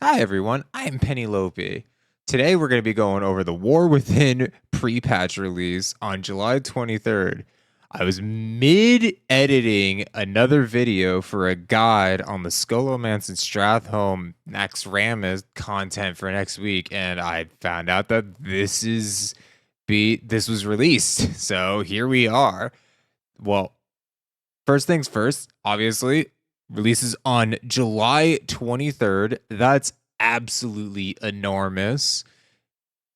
Hi everyone, I'm Penelope. Today we're going to be going over the War Within pre-patch release on July 23rd. I was mid-editing another video for a guide on the Scholomance and Strathholm Naxxramas content for next week, and I found out that this was released. So here we are. Well, first things first, obviously, releases on July 23rd. That's absolutely enormous.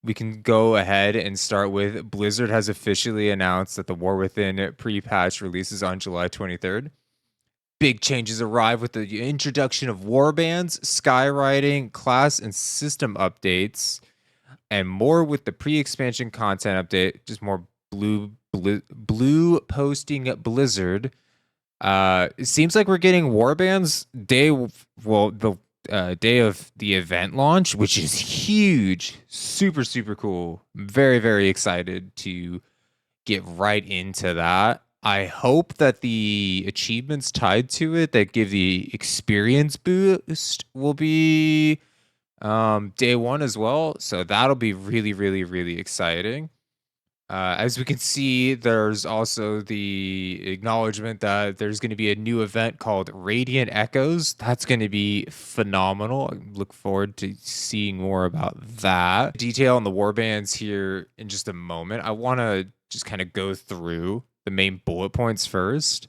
We can go ahead and start with Blizzard has officially announced that the War Within pre-patch releases on July 23rd. Big changes arrive with the introduction of Warbands, skywriting, class and system updates, and more with the pre-expansion content update. Just more blue posting Blizzard. It seems like we're getting Warbands the day of the event launch, which is huge, super super cool. Very very excited to get right into that. I hope that the achievements tied to it that give the experience boost will be day one as well. So that'll be really really really exciting. As we can see, there's also the acknowledgement that there's going to be a new event called Radiant Echoes. That's going to be phenomenal. I look forward to seeing more about that. Detail on the warbands here in just a moment. I want to just kind of go through the main bullet points first.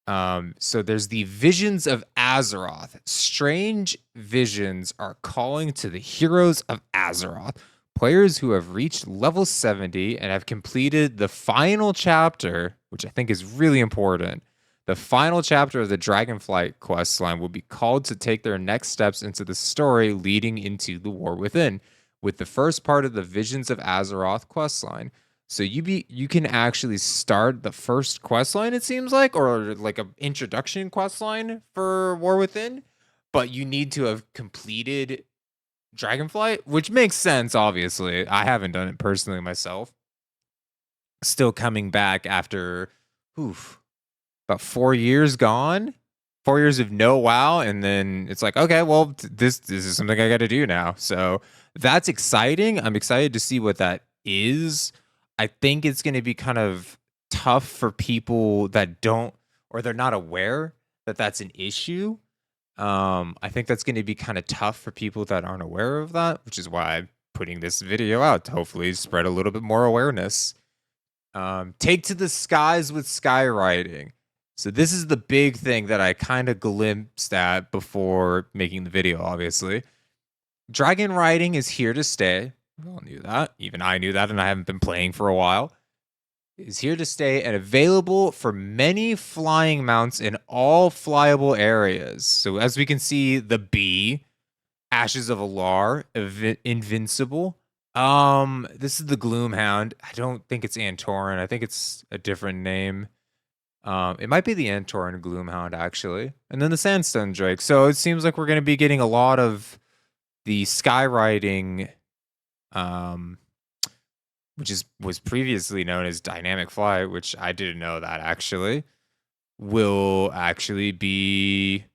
So there's the visions of Azeroth. Strange visions are calling to the heroes of Azeroth. Players who have reached level 70 and have completed the final chapter, which I think is really important. The final chapter of the Dragonflight questline will be called to take their next steps into the story leading into the War Within, with the first part of the Visions of Azeroth questline. So you can actually start the first questline, it seems like, or like an introduction questline for War Within, but you need to have completed Dragonflight, which makes sense, obviously. I haven't done it personally myself. Still coming back after about 4 years gone. 4 years of no WoW, and then it's like, okay, well, this is something I got to do now. So that's exciting. I'm excited to see what that is. I think it's going to be kind of tough for people that don't, or they're not aware that that's an issue. I think that's going to be kind of tough for people that aren't aware of that, which is why I'm putting this video out to hopefully spread a little bit more awareness. Take to the skies with skywriting. So this is the big thing that I kind of glimpsed at before making the video, obviously. Dragon riding is here to stay. We all knew that. Even I knew that, and I haven't been playing for a while. Is here to stay and available for many flying mounts in all flyable areas. So as we can see, the bee, Ashes of Alar, invincible. This is the Gloomhound. I don't think it's Antoran. I think it's a different name. It might be the Antoran Gloomhound, actually. And then the Sandstone Drake. So it seems like we're going to be getting a lot of the skywriting, which was previously known as Dynamic Flight, which I didn't know that actually, will actually be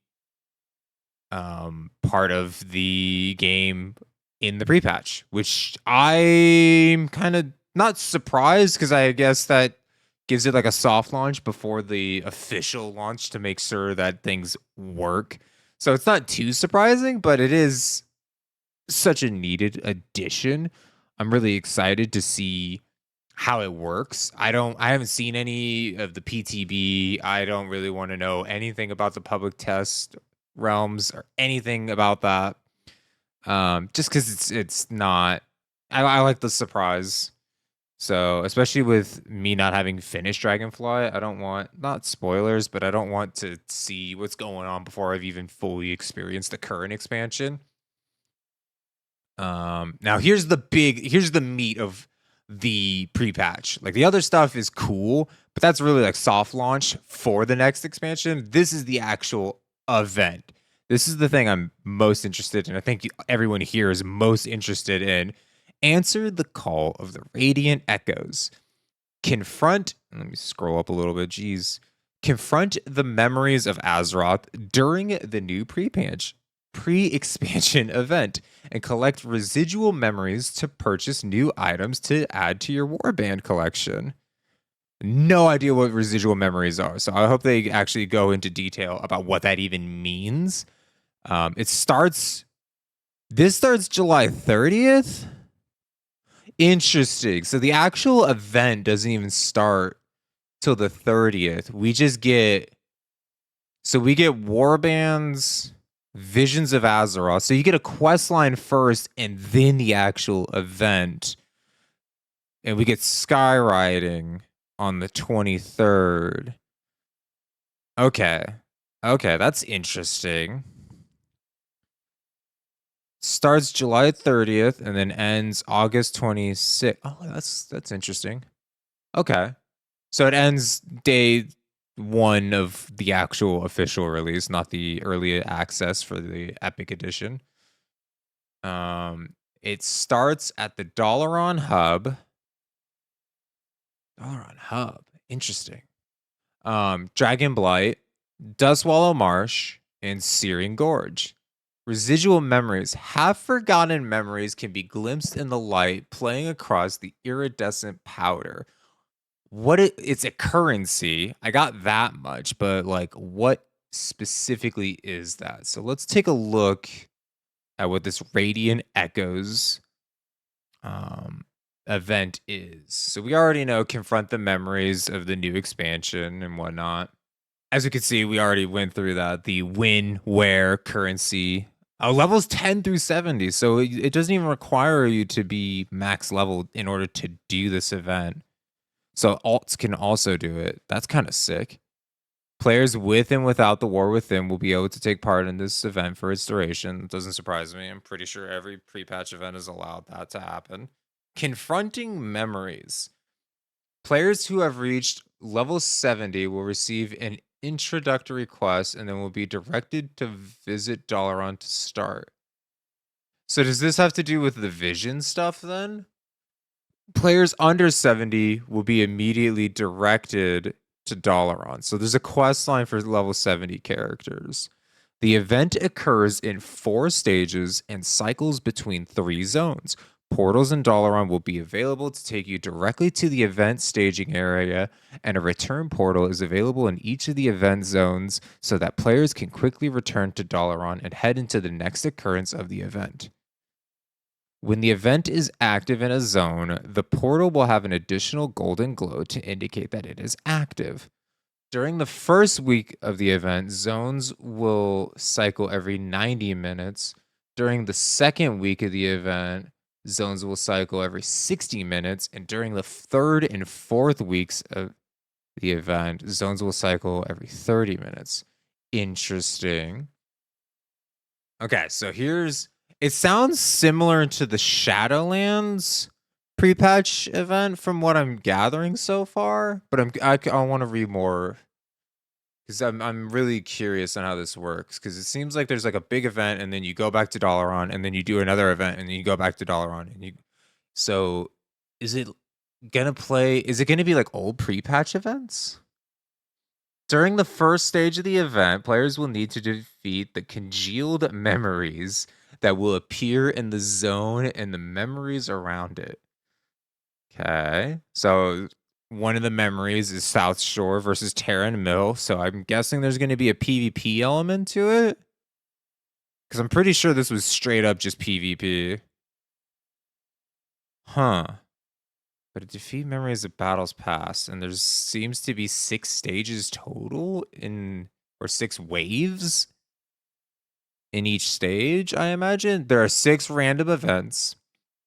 part of the game in the pre-patch, which I'm kind of not surprised because I guess that gives it like a soft launch before the official launch to make sure that things work. So it's not too surprising, but it is such a needed addition. I'm really excited to see how it works. I haven't seen any of the PTB. I don't really want to know anything about the public test realms or anything about that. Just because it's not. I like the surprise. So especially with me not having finished Dragonfly, I don't want, not spoilers, but I don't want to see what's going on before I've even fully experienced the current expansion. Now here's the meat of the pre-patch. Like the other stuff is cool, but that's really like soft launch for the next expansion. This is the actual event. This is the thing I'm most interested in. I think everyone here is most interested in. Answer the call of the Radiant Echoes. Confront, let me scroll up a little bit, geez. Confront the memories of Azeroth during the new pre-patch pre-expansion event and collect residual memories to purchase new items to add to your Warband collection. No idea what residual memories are, so I hope they actually go into detail about what that even means. This starts July 30th. Interesting. So the actual event doesn't even start till the 30th. We get Warbands, Visions of Azeroth. So you get a quest line first and then the actual event. And we get Skywriting on the 23rd. Okay. Okay, that's interesting. Starts July 30th and then ends August 26th. Oh, that's interesting. Okay. So it ends day 1 of the actual official release, not the early access for the Epic Edition. It starts at the Dalaran Hub. Dalaran Hub. Interesting. Dragonblight, Dustwallow Marsh, and Searing Gorge. Residual memories. Half-forgotten memories can be glimpsed in the light playing across the iridescent powder. It's a currency. I got that much, but like what specifically is that? So let's take a look at what this Radiant Echoes event is. So we already know confront the memories of the new expansion and whatnot. As you can see, we already went through that. The win, wear, currency. Levels 10 through 70. So it doesn't even require you to be max level in order to do this event. So alts can also do it. That's kind of sick. Players with and without the War Within will be able to take part in this event for its duration. It doesn't surprise me. I'm pretty sure every pre-patch event has allowed that to happen. Confronting memories. Players who have reached level 70 will receive an introductory quest and then will be directed to visit Dalaran to start. So does this have to do with the vision stuff then? Players under 70 will be immediately directed to Dalaran. So there's a quest line for level 70 characters. The event occurs in 4 stages and cycles between 3 zones. Portals in Dalaran will be available to take you directly to the event staging area, and a return portal is available in each of the event zones so that players can quickly return to Dalaran and head into the next occurrence of the event. When the event is active in a zone, the portal will have an additional golden glow to indicate that it is active. During the first week of the event, zones will cycle every 90 minutes. During the second week of the event, zones will cycle every 60 minutes. And during the third and fourth weeks of the event, zones will cycle every 30 minutes. Interesting. Okay, so it sounds similar to the Shadowlands pre-patch event from what I'm gathering so far, but I want to read more because I'm really curious on how this works, because it seems like there's like a big event and then you go back to Dalaran and then you do another event and then you go back to Dalaran and so is it gonna be like old pre-patch events? During the first stage of the event, players will need to defeat the congealed memories that will appear in the zone and the memories around it. Okay. So one of the memories is South Shore versus Terran Mill. So I'm guessing there's going to be a PvP element to it. Because I'm pretty sure this was straight up just PvP. Huh. But a defeat memories of battles past. And there seems to be 6 stages total or 6 waves in each stage, I imagine. There are 6 random events.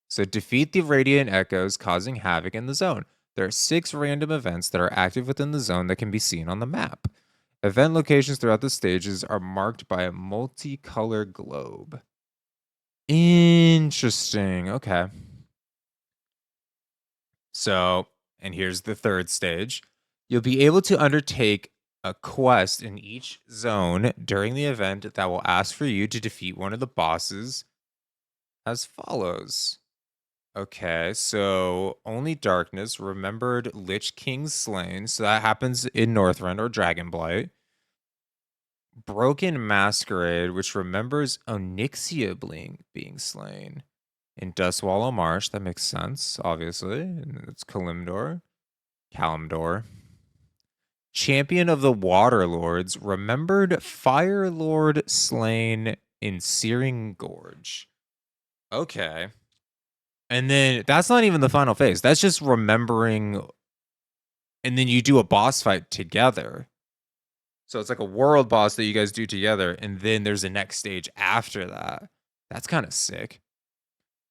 So defeat the Radiant Echoes causing havoc in the zone. There are 6 random events that are active within the zone that can be seen on the map. Event locations throughout the stages are marked by a multicolored globe. Interesting. Okay. So, and here's the third stage. You'll be able to undertake a quest in each zone during the event that will ask for you to defeat one of the bosses as follows. Okay, so only darkness, remembered Lich King slain. So that happens in Northrend or Dragonblight. Broken Masquerade, which remembers Onyxia being slain. In Dustwallow Marsh, that makes sense, obviously. And it's Kalimdor. Champion of the Water Lords, remembered Fire Lord slain in Searing Gorge. Okay. And then that's not even the final phase. That's just remembering. And then you do a boss fight together. So it's like a world boss that you guys do together. And then there's a next stage after that. That's kind of sick.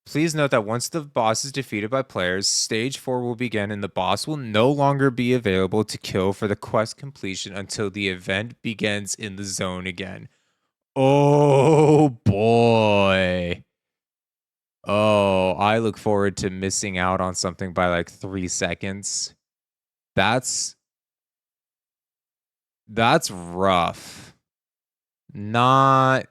Please note that once the boss is defeated by players, stage 4 will begin and the boss will no longer be available to kill for the quest completion until the event begins in the zone again. Oh boy. Oh, I look forward to missing out on something by like 3 seconds. That's rough. Not,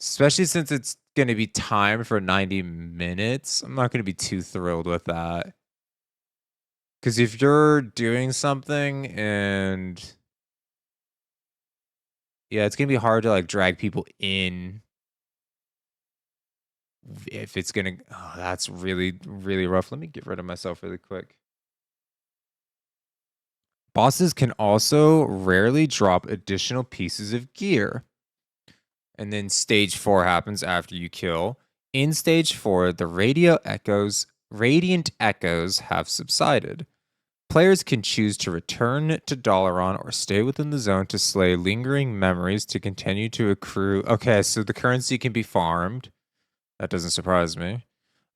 especially since it's going to be timed for 90 minutes. I'm not going to be too thrilled with that. Because if you're doing something and yeah, it's going to be hard to like drag people in if it's going to, oh, that's really, really rough. Let me get rid of myself really quick. Bosses can also rarely drop additional pieces of gear. And then stage 4 happens after you kill. In stage 4, the radiant echoes have subsided. Players can choose to return to Dalaran or stay within the zone to slay lingering memories to continue to accrue. Okay, so the currency can be farmed. That doesn't surprise me.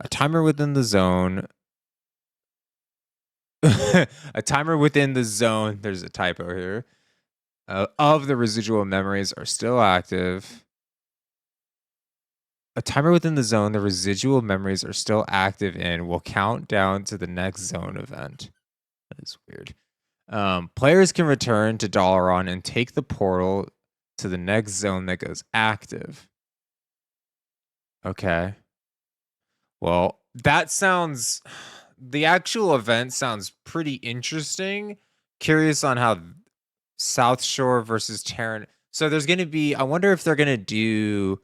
A timer within the zone. A timer within the zone. There's a typo here. Of the residual memories are still active. A timer within the zone the residual memories are still active in will count down to the next zone event. That is weird. Players can return to Dalaran and take the portal to the next zone that goes active. Okay. Well, that sounds... The actual event sounds pretty interesting. Curious on how South Shore versus Terran... So there's going to be... I wonder if they're going to do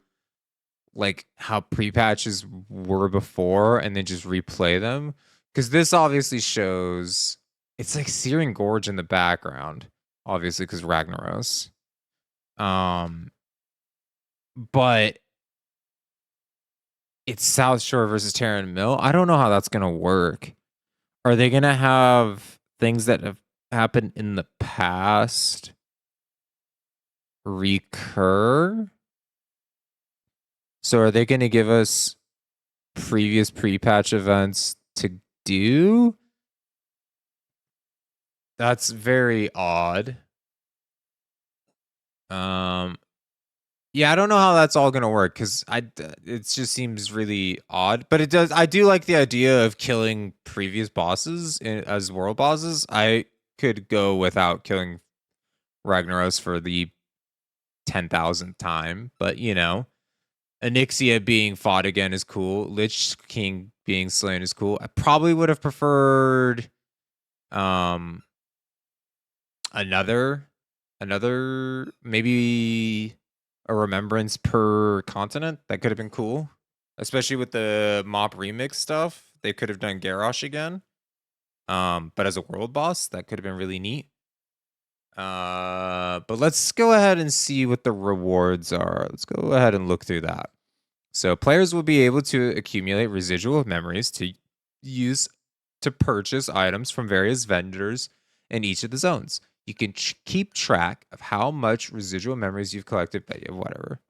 like how pre-patches were before and then just replay them. Because this obviously shows... It's like Searing Gorge in the background, obviously, because Ragnaros. But it's South Shore versus Terran Mill. I don't know how that's gonna work. Are they gonna have things that have happened in the past recur? So are they gonna give us previous pre-patch events to do? That's very odd. Yeah, I don't know how that's all gonna work because it just seems really odd. But it does. I do like the idea of killing previous bosses as world bosses. I could go without killing Ragnaros for the 10,000th time, but you know, Onyxia being fought again is cool. Lich King being slain is cool. I probably would have preferred another maybe a remembrance per continent. That could have been cool, especially with the Mop remix stuff. They could have done Garrosh again, but as a world boss, that could have been really neat. But let's go ahead and see what the rewards are. Let's go ahead and look through that. So players will be able to accumulate residual memories to use to purchase items from various vendors in each of the zones. You can keep track of how much residual memories you've collected, but yeah, whatever.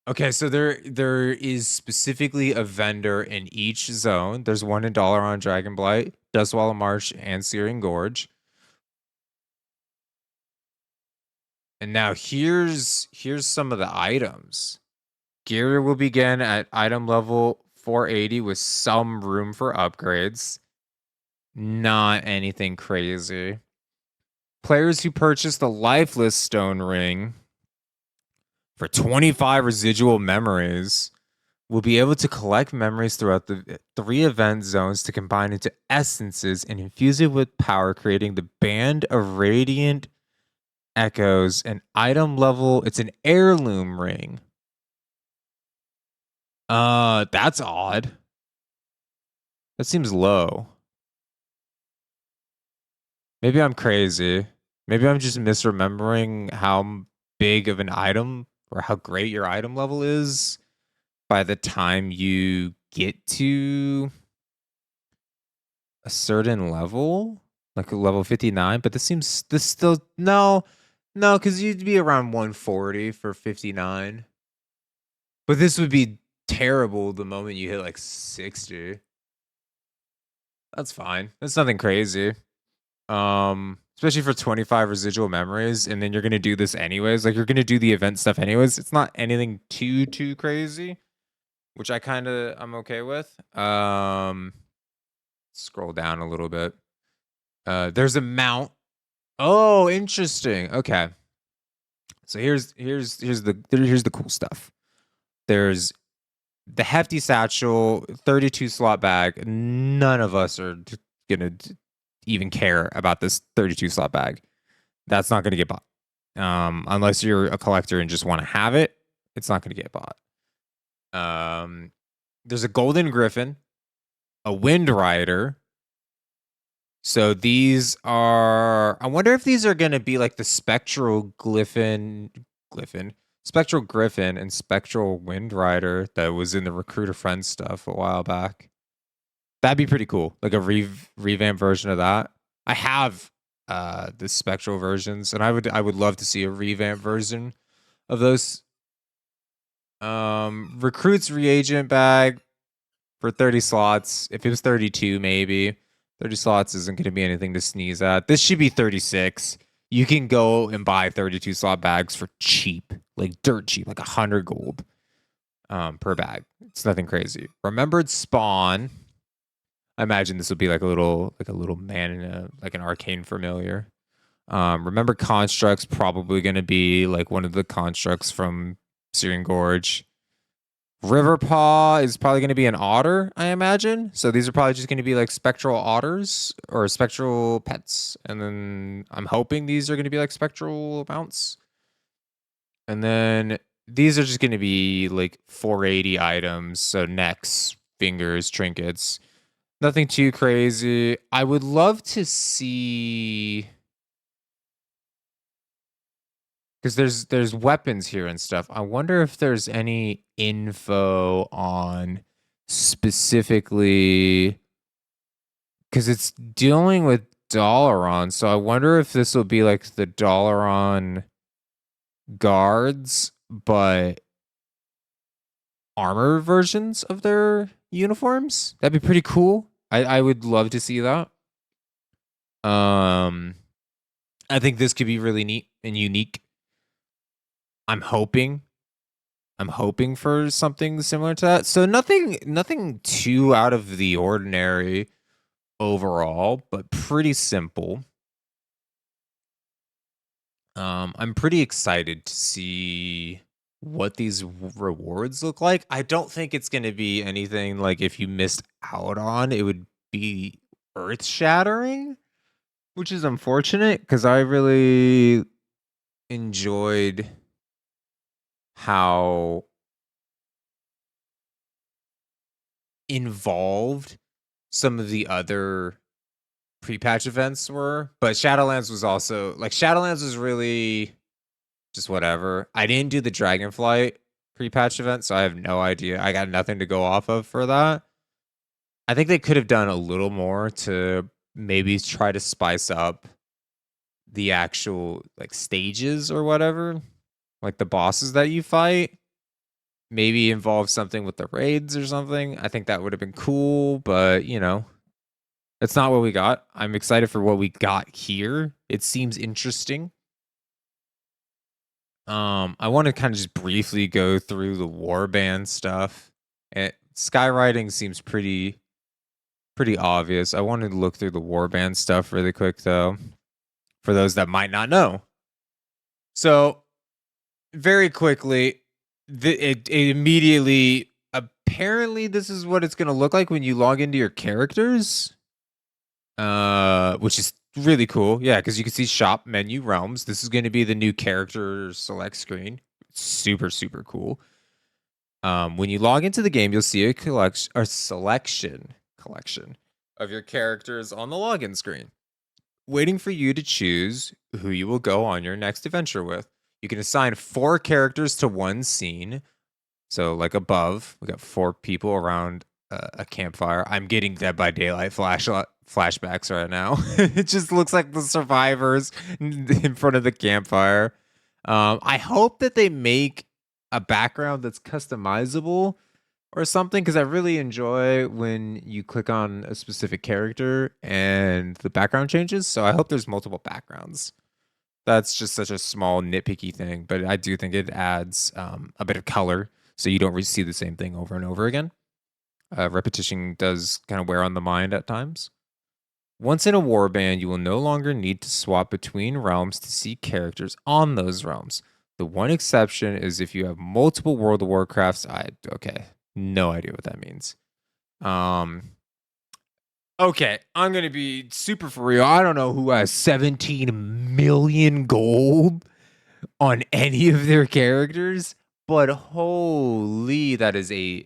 Okay, so there is specifically a vendor in each zone. There's one in Dalaran Dragonblight, Dustwallow Marsh, and Searing Gorge. And now here's some of the items. Gear will begin at item level 480 with some room for upgrades. Not anything crazy. Players who purchase the Lifeless Stone Ring for 25 residual memories will be able to collect memories throughout the 3 event zones to combine into essences and infuse it with power, creating the band of radiant echoes. An item level. It's an heirloom ring. That's odd. That seems low. Maybe I'm crazy. Maybe I'm just misremembering how big of an item or how great your item level is by the time you get to a certain level, like a level 59. But this still, no, because you'd be around 140 for 59. But this would be terrible the moment you hit like 60. That's fine. That's nothing crazy. Especially for 25 residual memories, and then you're gonna do this anyways. Like you're gonna do the event stuff anyways. It's not anything too crazy, which I'm okay with. Scroll down a little bit. There's a mount. Oh, interesting. Okay. So here's the cool stuff. There's the hefty satchel, 32 slot bag. None of us are gonna even care about this 32 slot bag. That's not gonna get bought. Unless you're a collector and just want to have it, it's not gonna get bought. There's a golden griffin, a wind rider. So these are, I wonder if these are gonna be like the spectral spectral griffin and spectral wind rider that was in the recruiter friend stuff a while back. That'd be pretty cool, like a revamp version of that. I have the spectral versions, and I would love to see a revamp version of those. Recruits reagent bag for 30 slots. If it was 32, maybe 30 slots isn't going to be anything to sneeze at. This should be 36. You can go and buy 32 slot bags for cheap, like dirt cheap, like 100 gold per bag. It's nothing crazy. Remembered spawn. I imagine this will be like a little man in an arcane familiar. Remember constructs, probably going to be like one of the constructs from Syrian Gorge. Riverpaw is probably going to be an otter, I imagine. So these are probably just going to be like spectral otters or spectral pets. And then I'm hoping these are going to be like spectral mounts. And then these are just going to be like 480 items. So necks, fingers, trinkets. Nothing too crazy. I would love to see, because there's weapons here and stuff. I wonder if there's any info on specifically, because it's dealing with Dalaran. So I wonder if this will be like the Dalaran guards, but armor versions of their uniforms. That'd be pretty cool. I would love to see that. I think this could be really neat and unique. I'm hoping for something similar to that. So nothing too out of the ordinary overall, but pretty simple. I'm pretty excited to see what these rewards look like. I don't think it's going to be anything like if you missed out on, it would be earth-shattering, which is unfortunate because I really enjoyed how involved some of the other pre-patch events were, but Shadowlands was really just whatever. I didn't do the Dragonflight pre-patch event, so I have no idea. I got nothing to go off of for that. I think they could have done a little more to maybe try to spice up the actual like stages or whatever, like the bosses that you fight. Maybe involve something with the raids or something. I think that would have been cool, but that's not what we got. I'm excited for what we got here. It seems interesting. I want to kind of just briefly go through the Warband stuff. Skywriting seems pretty obvious. I wanted to look through the Warband stuff really quick though, for those that might not know. So, very quickly, it immediately apparently this is what it's going to look like when you log into your characters, which is really cool. Yeah, because you can see shop, menu, realms. This is going to be the new character select screen. Super, super cool. When you log into the game, you'll see a selection of your characters on the login screen, waiting for you to choose who you will go on your next adventure with. You can assign 4 characters to one scene. So, like above, we got 4 people around a campfire. I'm getting Dead by Daylight flashbacks right now. It just looks like the survivors in front of the campfire. I hope that they make a background that's customizable or something, because I really enjoy when you click on a specific character and the background changes. So I hope there's multiple backgrounds. That's just such a small nitpicky thing, but I do think it adds a bit of color so you don't see the same thing over and over again. Repetition does kind of wear on the mind at times. Once in a warband, you will no longer need to swap between realms to see characters on those realms. The one exception is if you have multiple World of Warcrafts. Okay, no idea what that means. Okay, I'm gonna be super for real. I don't know who has 17 million gold on any of their characters, but holy, that is a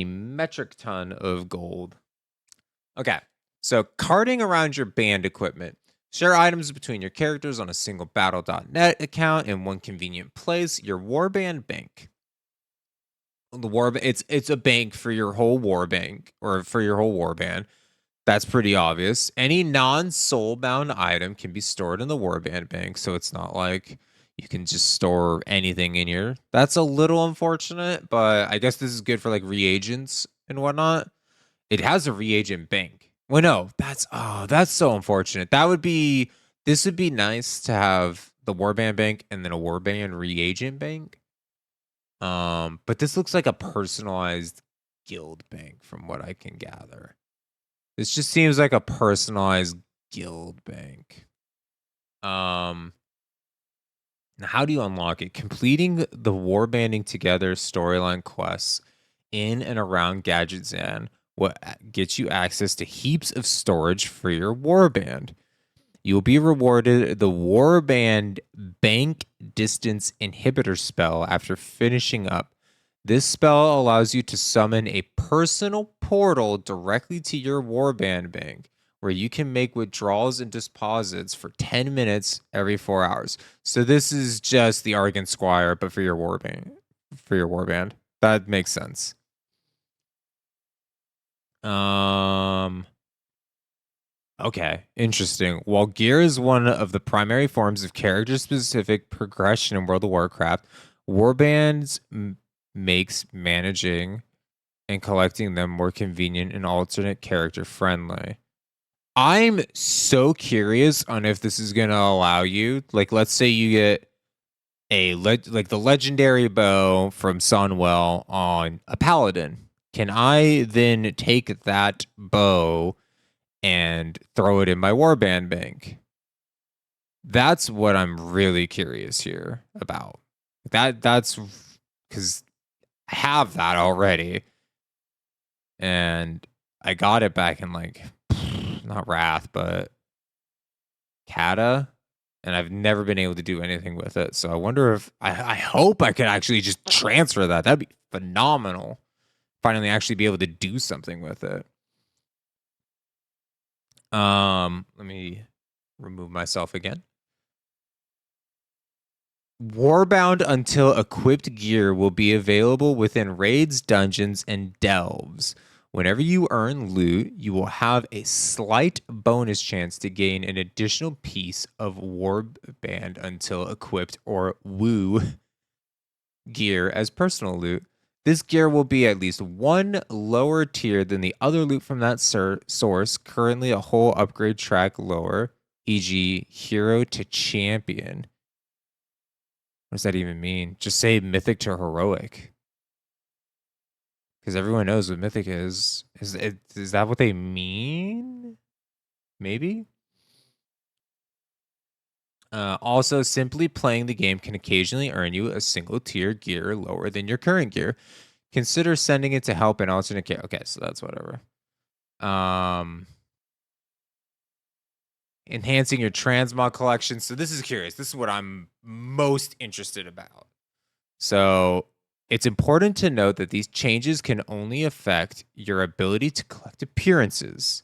metric ton of gold. Okay, so carting around your band equipment. Share items between your characters on a single battle.net account in one convenient place, your warband bank. It's a bank for your whole warband or for your whole warband. That's pretty obvious. Any non-soulbound item can be stored in the warband bank, so it's not like you can just store anything in here. That's a little unfortunate, but I guess this is good for like reagents and whatnot. It has a reagent bank. Well, no, that's so unfortunate. This would be nice to have the warband bank and then a warband reagent bank. But this looks like a personalized guild bank from what I can gather. This just seems like a personalized guild bank. Now how do you unlock it? Completing the warbanding together storyline quests in and around Gadgetzan will get you access to heaps of storage for your warband. You'll be rewarded the Warband Bank Distance Inhibitor spell after finishing up. This spell allows you to summon a personal portal directly to your Warband Bank, where you can make withdrawals and deposits for 10 minutes every 4 hours. So this is just the Argon Squire, but for your Warband. That makes sense. Okay, interesting. While gear is one of the primary forms of character-specific progression in World of Warcraft, warbands makes managing and collecting them more convenient and alternate character friendly. I'm so curious on if this is going to allow you, like, let's say you get like the legendary bow from Sunwell on a paladin. Can I then take that bow and throw it in my warband bank? That's what I'm really curious here about. That's because I have that already, and I got it back in like not Wrath, but Kata, and I've never been able to do anything with it. So I wonder if I hope I could actually just transfer that. That'd be phenomenal. Finally, actually be able to do something with it. Let me remove myself again. Warbound until equipped gear will be available within raids, dungeons, and delves. Whenever you earn loot, you will have a slight bonus chance to gain an additional piece of Warband until equipped or woo gear as personal loot. This gear will be at least one lower tier than the other loot from that source, currently a whole upgrade track lower, e.g. hero to champion. What does that even mean? Just say mythic to heroic. Because everyone knows what mythic is. Is that what they mean? Maybe? Also, simply playing the game can occasionally earn you a single tier gear lower than your current gear. Consider sending it to help an alternate care. Okay, so that's whatever. Enhancing your transmog collection. So this is curious. This is what I'm most interested about. So it's important to note that these changes can only affect your ability to collect appearances.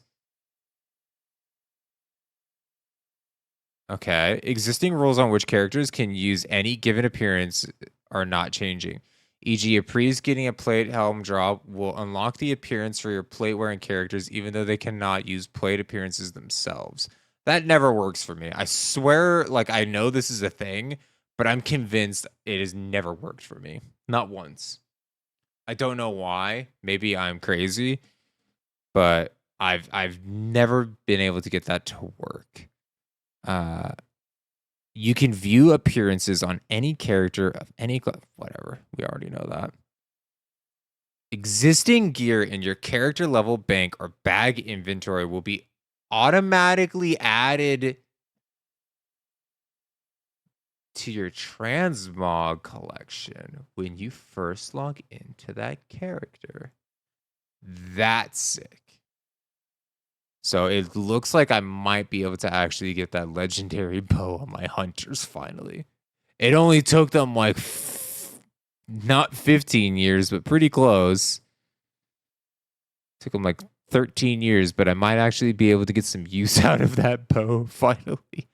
Okay. Existing rules on which characters can use any given appearance are not changing. E.g., a priest getting a plate helm drop will unlock the appearance for your plate wearing characters, even though they cannot use plate appearances themselves. That never works for me. I swear, like, I know this is a thing, but I'm convinced it has never worked for me. Not once. I don't know why. Maybe I'm crazy, but I've never been able to get that to work. You can view appearances on any character of any whatever. We already know that. Existing gear in your character level bank or bag inventory will be automatically added to your transmog collection when you first log into that character. That's sick. So it looks like I might be able to actually get that legendary bow on my hunters finally. It only took them like not 15 years, but pretty close. Took them like 13 years, but I might actually be able to get some use out of that bow finally.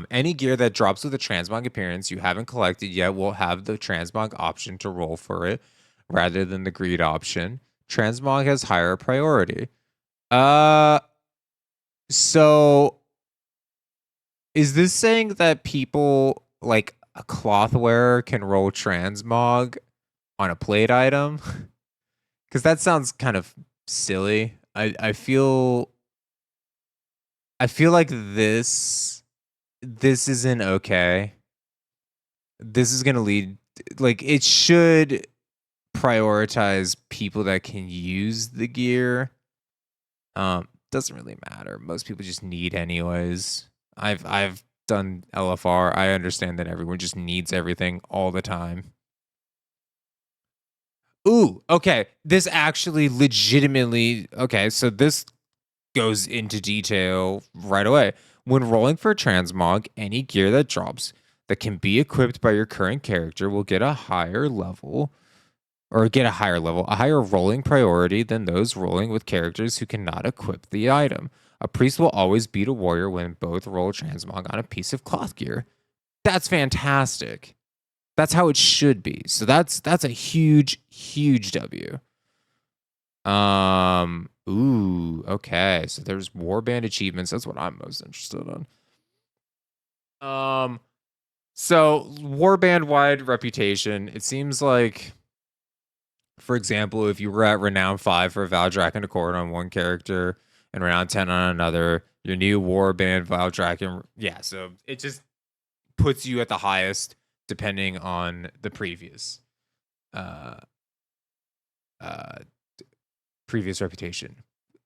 Any gear that drops with a transmog appearance you haven't collected yet will have the transmog option to roll for it rather than the greed option. Transmog has higher priority. So is this saying that people like a cloth wearer can roll transmog on a plate item? Because that sounds kind of silly. I feel like this isn't okay. This is gonna lead, like, it should prioritize people that can use the gear. Doesn't really matter. Most people just need anyways. I've done LFR. I understand that everyone just needs everything all the time. Ooh, okay. This actually legitimately, okay, so this goes into detail right away. When rolling for transmog, any gear that drops that can be equipped by your current character will get a higher rolling priority than those rolling with characters who cannot equip the item. A priest will always beat a warrior when both roll transmog on a piece of cloth gear. That's fantastic. That's how it should be. So that's a huge, huge W. Ooh, okay. So there's Warband achievements. That's what I'm most interested in. So Warband wide reputation. It seems like, for example, if you were at Renown 5 for Valdrakken Accord on one character and Renown 10 on another, your new Warband Valdrakken, yeah, so it just puts you at the highest depending on the previous previous reputation.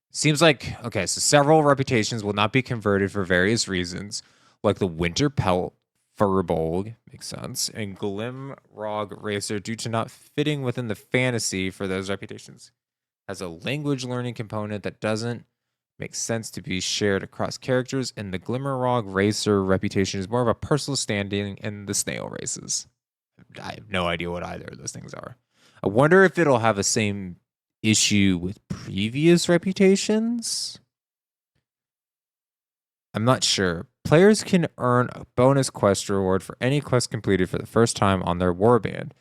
Seems like, okay, so several reputations will not be converted for various reasons, like the Winter Pelt Furbolg, makes sense, and Glimrog Racer, due to not fitting within the fantasy for those reputations. Has a language learning component that doesn't make sense to be shared across characters, and the Glimmerog Racer reputation is more of a personal standing in the snail races. I have no idea what either of those things are. I wonder if it'll have the same issue with previous reputations. I'm not sure. Players can earn a bonus quest reward for any quest completed for the first time on their warband.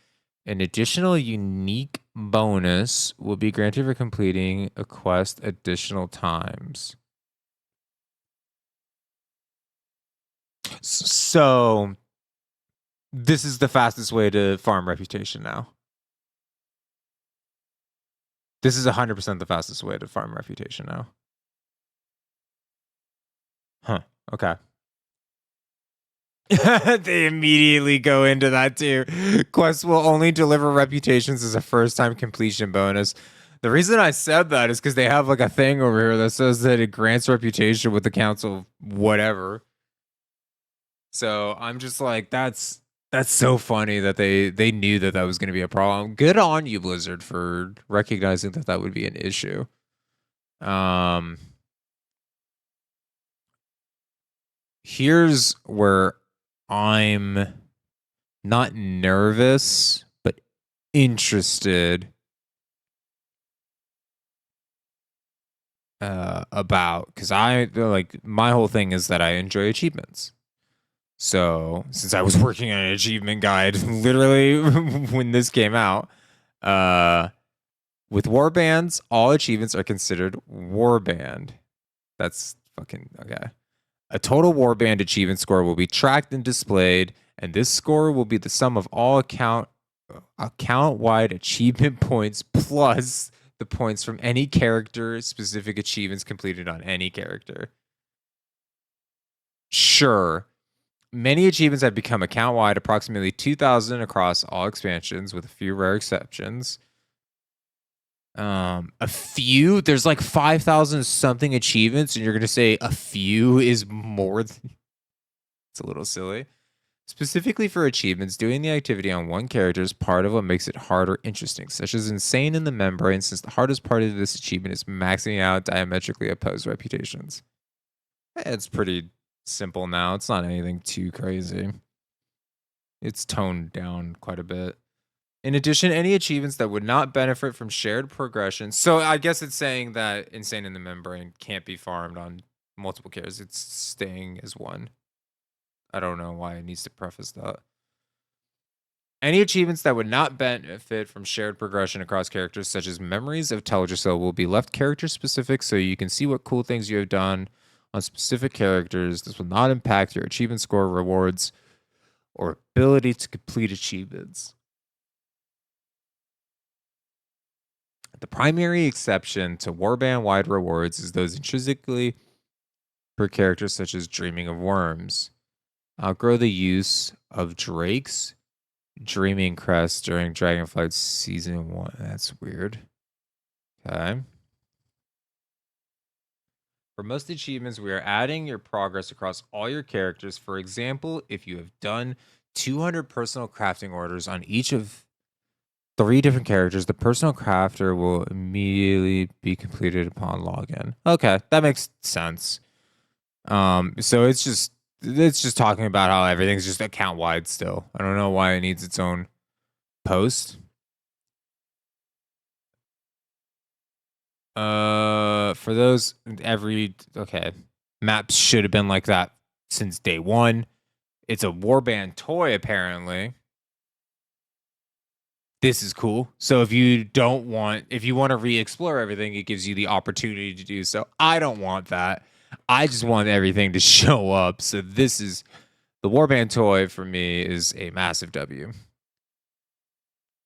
An additional unique bonus will be granted for completing a quest additional times. So this is the fastest way to farm reputation now. This is 100% the fastest way to farm reputation now. Huh. Okay. They immediately go into that too. Quests will only deliver reputations as a first-time completion bonus. The reason I said that is because they have like a thing over here that says that it grants reputation with the council, whatever. So I'm just like, that's That's so funny that they knew that that was going to be a problem. Good on you, Blizzard, for recognizing that that would be an issue. Um, Here's where I'm not nervous, but interested about, because I like, my whole thing is that I enjoy achievements. So since I was working on an achievement guide literally when this came out, uh, with warbands, all achievements are considered warband. That's fucking okay. A total warband achievement score will be tracked and displayed, and this score will be the sum of all account-wide achievement points plus the points from any character specific achievements completed on any character. Sure. Many achievements have become account-wide, approximately 2,000 across all expansions, with a few rare exceptions. A few? There's like 5,000 something achievements, and you're gonna say a few is more than... It's a little silly. Specifically for achievements, doing the activity on one character is part of what makes it hard or interesting, such as Insane in the Membrane, since the hardest part of this achievement is maxing out diametrically opposed reputations. It's pretty simple now. It's not anything too crazy. It's toned down quite a bit. In addition, any achievements that would not benefit from shared progression. So I guess it's saying that Insane in the Membrane can't be farmed on multiple characters. It's staying as one. I don't know why it needs to preface that. Any achievements that would not benefit from shared progression across characters, such as Memories of Teldrassil, will be left character specific, so you can see what cool things you have done on specific characters. This will not impact your achievement score, rewards, or ability to complete achievements. The primary exception to Warband-wide rewards is those intrinsically per character, such as Dreaming of Worms. Outgrow the use of Drake's Dreaming Crest during Dragonflight Season 1. That's weird. Okay. For most achievements, we are adding your progress across all your characters. For example, if you have done 200 personal crafting orders on each of 3 different characters, the personal crafter will immediately be completed upon login. Okay, that makes sense. So it's just talking about how everything's just account wide still. I don't know why it needs its own post. For those okay, maps should have been like that since day one. It's a warband toy apparently. This is cool. So if you want to re-explore everything, it gives you the opportunity to do so. I don't want that. I just want everything to show up. So this is the warband toy for me is a massive W.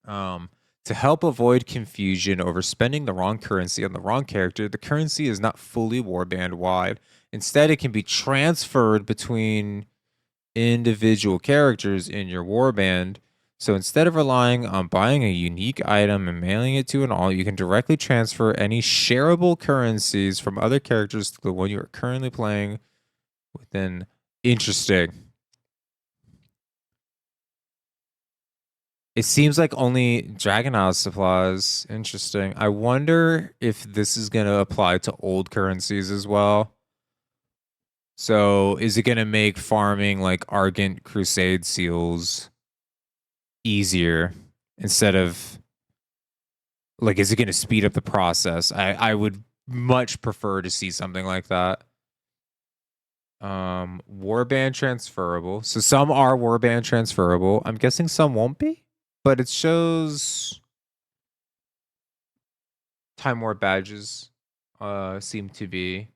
To help avoid confusion over spending the wrong currency on the wrong character, the currency is not fully warband wide. Instead, it can be transferred between individual characters in your warband. So instead of relying on buying a unique item and mailing it to an alt, you can directly transfer any shareable currencies from other characters to the one you are currently playing within. Interesting. It seems like only Dragon Isle supplies. Interesting. I wonder if this is going to apply to old currencies as well. So is it going to make farming like Argent Crusade seals easier instead of like, is it going to speed up the process? I would much prefer to see something like that. Warband transferable. So some are warband transferable. I'm guessing some won't be, but it shows Time War badges seem to be.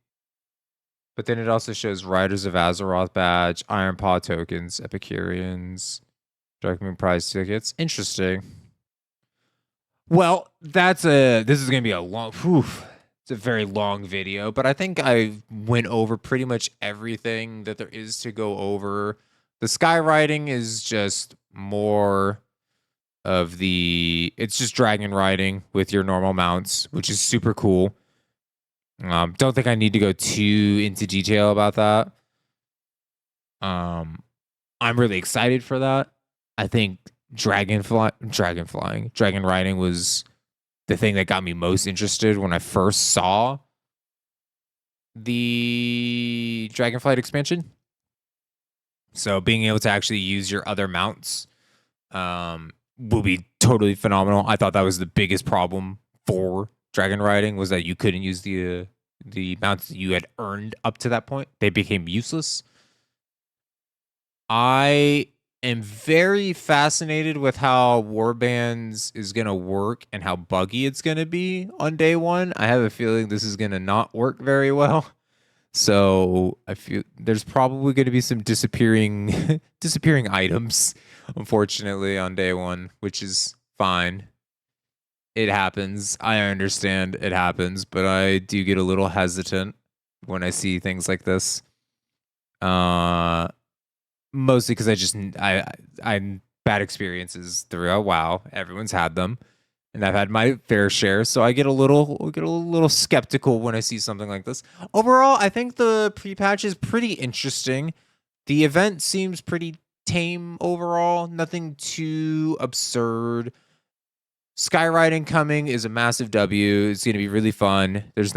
But then it also shows Riders of Azeroth badge, Iron Paw tokens, Epicureans, Dark Moon prize tickets. Interesting. Well, this is gonna be a long it's a very long video, but I think I went over pretty much everything that there is to go over. The skywriting is just more of it's just dragon riding with your normal mounts, which is super cool. Don't think I need to go too into detail about that. I'm really excited for that. I think dragon riding was the thing that got me most interested when I first saw the Dragonflight expansion. So being able to actually use your other mounts will be totally phenomenal. I thought that was the biggest problem for dragon riding, was that you couldn't use the mounts that you had earned up to that point. They became useless. I am very fascinated with how Warbands is going to work and how buggy it's going to be on day one. I have a feeling this is going to not work very well. So I feel there's probably going to be some disappearing disappearing items, unfortunately, on day one, which is fine. It happens. I understand it happens, but I do get a little hesitant when I see things like this. Mostly because I bad experiences throughout WoW. Everyone's had them, and I've had my fair share. So I get a little skeptical when I see something like this. Overall, I think the pre-patch is pretty interesting. The event seems pretty tame overall. Nothing too absurd. Skywriting coming is a massive W. It's going to be really fun. It's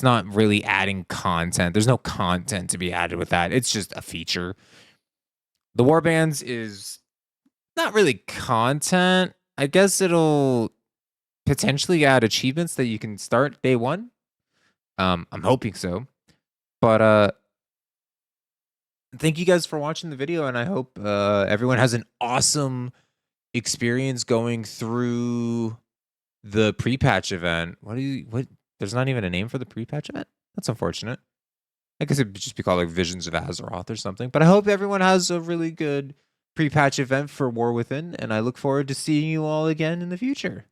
not really adding content. There's no content to be added with that. It's just a feature. The Warbands is not really content. I guess it'll potentially add achievements that you can start day one. I'm hoping so. But thank you guys for watching the video, and I hope everyone has an awesome experience going through the pre-patch event. What? There's not even a name for the pre-patch event? That's unfortunate. I guess it'd just be called like Visions of Azeroth or something. But I hope everyone has a really good pre-patch event for War Within, and I look forward to seeing you all again in the future.